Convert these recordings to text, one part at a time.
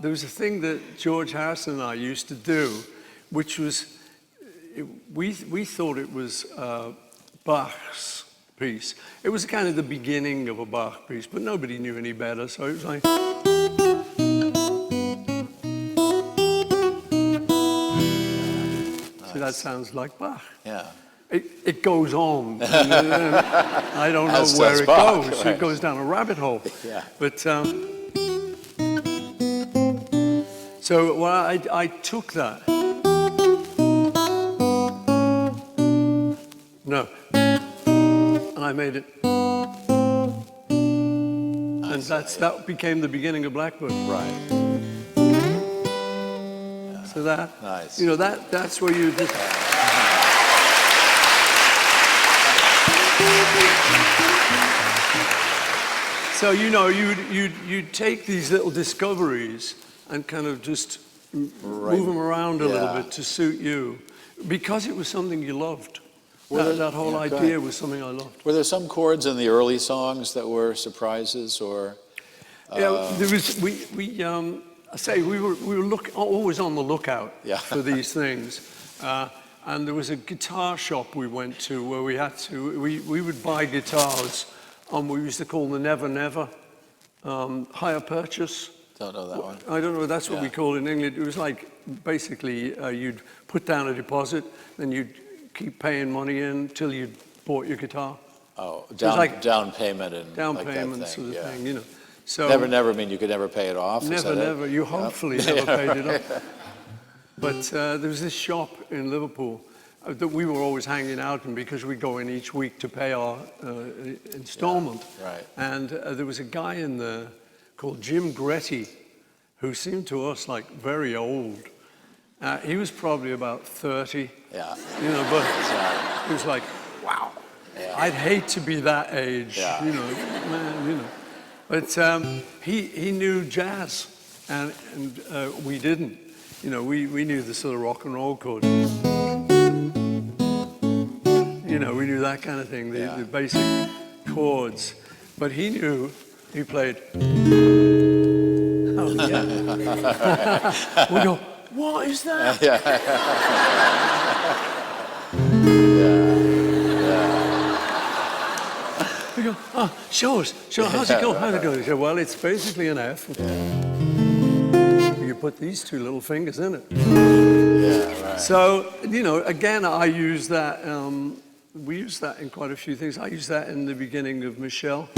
there was a thing that George Harrison and I used to do, which was, we thought it was Bach's piece. It was kind of the beginning of a Bach piece, but nobody knew any better, so it was like... See, that sounds like Bach. Yeah. It goes on. I don't know where it Bach, goes. right. It goes down a rabbit hole. Yeah. But so well, I took that. No. And I made it. And that became the beginning of Blackbird. Right. So that, Nice. you know, that's where you just... So, you know, you'd take these little discoveries and kind of just move them around a little bit to suit you, because it was something you loved. That whole idea was something I loved. Were there some chords in the early songs that were surprises, or? Yeah, there was. I say we were always on the lookout for these things. And there was a guitar shop we went to where we would buy guitars on what we used to call the Never Never hire purchase. Don't know that one. I don't know, that's what we call it in England. It was like, basically, you'd put down a deposit, then you'd keep paying money in till you'd bought your guitar. Oh, like down payment and down like payment that thing. sort of thing, you know. So Never mean you could never pay it off? Never, never. You hopefully never paid it off. But there was this shop in Liverpool that we were always hanging out in, because we go in each week to pay our installment. Yeah, right. And there was a guy in there called Jim Gretty, who seemed to us like very old. He was probably about 30. Yeah. You know, but he was like, wow. Yeah. I'd hate to be that age. Yeah. You know, man, you know. But he knew jazz, and we didn't. You know, we knew the sort of rock and roll chord. You know, we knew that kind of thing, the basic chords. But he played. Oh, yeah. We go, what is that? We go, oh, show us, how's it go? He said, well, it's basically an F. You put these two little fingers in it. Yeah, right. So, you know, again, I use that, we use that in quite a few things. I use that in the beginning of Michelle.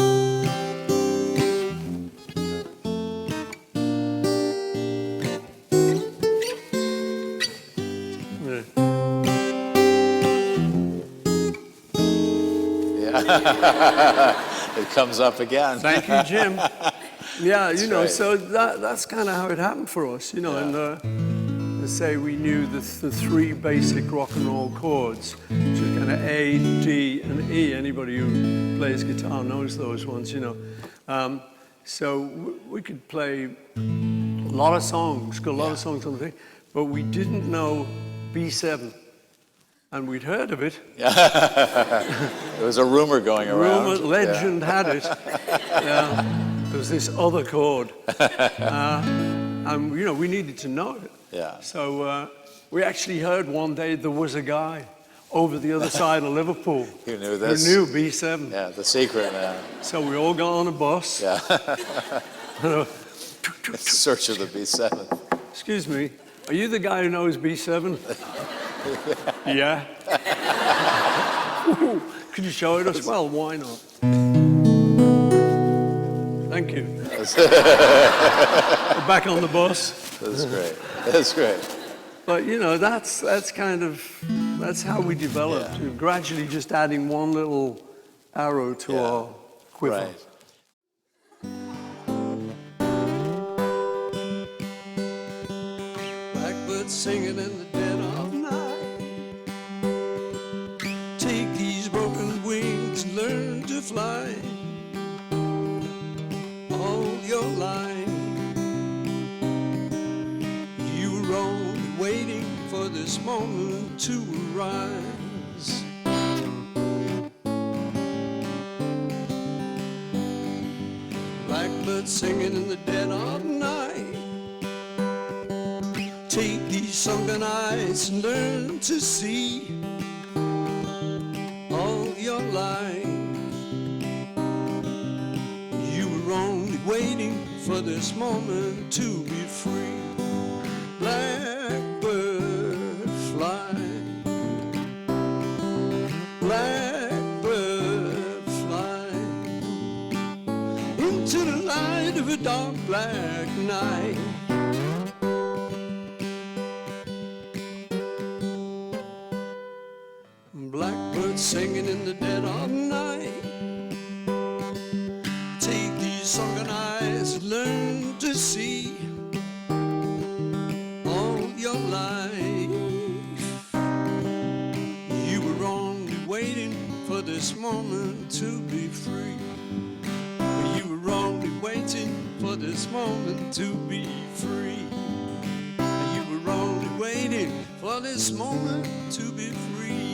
It comes up again. Thank you, Jim. Yeah, you know, so that's kind of how it happened for us, you know. And let's say we knew the three basic rock and roll chords, which are kind of A, D, and E. Anybody who plays guitar knows those ones, you know. So we could play a lot of songs, got a lot of songs on the thing, but we didn't know B7. And we'd heard of it. There was a rumor going around. Legend had it. There was this other chord. And, you know, we needed to know it. Yeah. So we actually heard one day there was a guy over the other side of Liverpool Who knew this? who knew B7. Yeah, the secret, man. So we all got on a bus. Yeah. Search of the B7. Excuse me, are you the guy who knows B7? Yeah. Could you show it us? Well, why not? Thank you. We're back on the bus. That's great. That's great. But you know, that's how we developed. We're gradually just adding one little arrow to our quiver. Right. Blackbird singing in the dead of night. Take these broken wings, learn to fly. All your life, you were only waiting for this moment to arise. Blackbird singing in the dead of night. Take these sunken eyes and learn to see all your life. You were only waiting for this moment to be free. Blackbird fly, blackbird fly into the light of a dark black night. Blackbird singing in the dead of night. Take these sunken eyes and learn to see all your life. You were only waiting for this moment to be free. You were only waiting for this moment to be free. You were only waiting for this moment to be free.